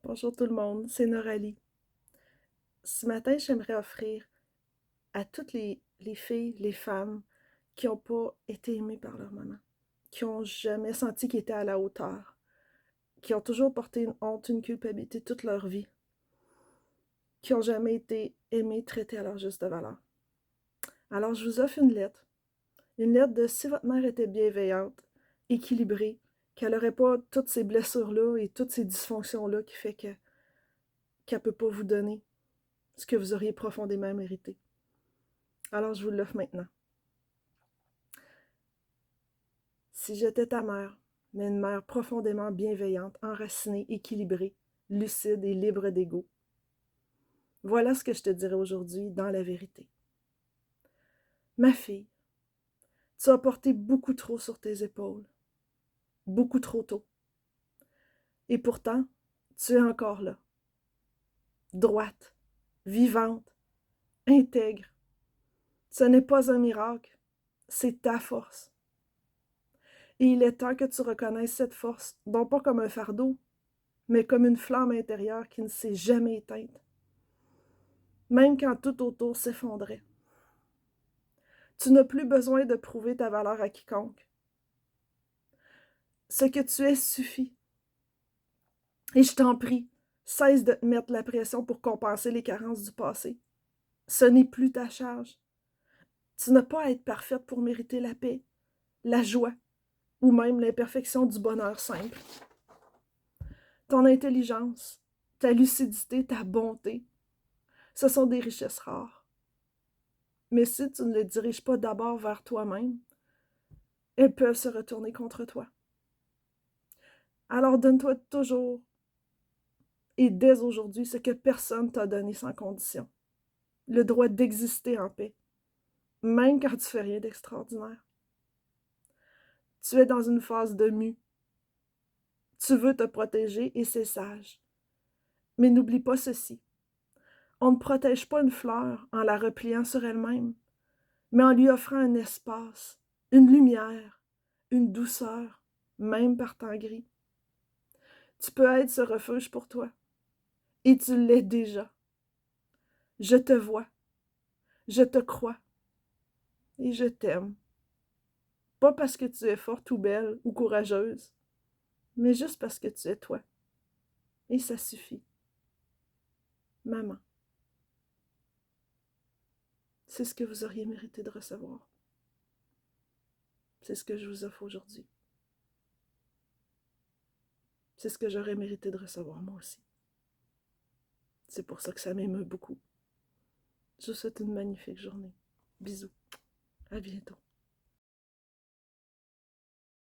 Bonjour tout le monde, c'est Noralie. Ce matin, j'aimerais offrir à toutes les filles, les femmes qui n'ont pas été aimées par leur maman, qui n'ont jamais senti qu'ils étaient à la hauteur, qui ont toujours porté une honte, une culpabilité toute leur vie, qui n'ont jamais été aimées, traitées à leur juste valeur. Alors, je vous offre une lettre de si votre mère était bienveillante, équilibrée, qu'elle n'aurait pas toutes ces blessures-là et toutes ces dysfonctions-là qui fait qu'elle ne peut pas vous donner ce que vous auriez profondément mérité. Alors, je vous l'offre maintenant. Si j'étais ta mère, mais une mère profondément bienveillante, enracinée, équilibrée, lucide et libre d'ego, voilà ce que je te dirais aujourd'hui dans la vérité. Ma fille, tu as porté beaucoup trop sur tes épaules, beaucoup trop tôt. Et pourtant, tu es encore là, droite, vivante, intègre. Ce n'est pas un miracle, c'est ta force. Et il est temps que tu reconnaisses cette force, non pas comme un fardeau, mais comme une flamme intérieure qui ne s'est jamais éteinte, même quand tout autour s'effondrait. Tu n'as plus besoin de prouver ta valeur à quiconque. Ce que tu es suffit. Et je t'en prie, cesse de te mettre la pression pour compenser les carences du passé. Ce n'est plus ta charge. Tu n'as pas à être parfaite pour mériter la paix, la joie ou même l'imperfection du bonheur simple. Ton intelligence, ta lucidité, ta bonté, ce sont des richesses rares. Mais si tu ne les diriges pas d'abord vers toi-même, elles peuvent se retourner contre toi. Alors donne-toi toujours et dès aujourd'hui ce que personne t'a donné sans condition. Le droit d'exister en paix, même quand tu fais rien d'extraordinaire. Tu es dans une phase de mue. Tu veux te protéger et c'est sage. Mais n'oublie pas ceci. On ne protège pas une fleur en la repliant sur elle-même, mais en lui offrant un espace, une lumière, une douceur, même par temps gris. Tu peux être ce refuge pour toi. Et tu l'es déjà. Je te vois, je te crois et je t'aime. Pas parce que tu es forte ou belle ou courageuse, mais juste parce que tu es toi. Et ça suffit. Maman, c'est ce que vous auriez mérité de recevoir. C'est ce que je vous offre aujourd'hui. C'est ce que j'aurais mérité de recevoir moi aussi. C'est pour ça que ça m'émeut beaucoup. Je vous souhaite une magnifique journée. Bisous. À bientôt.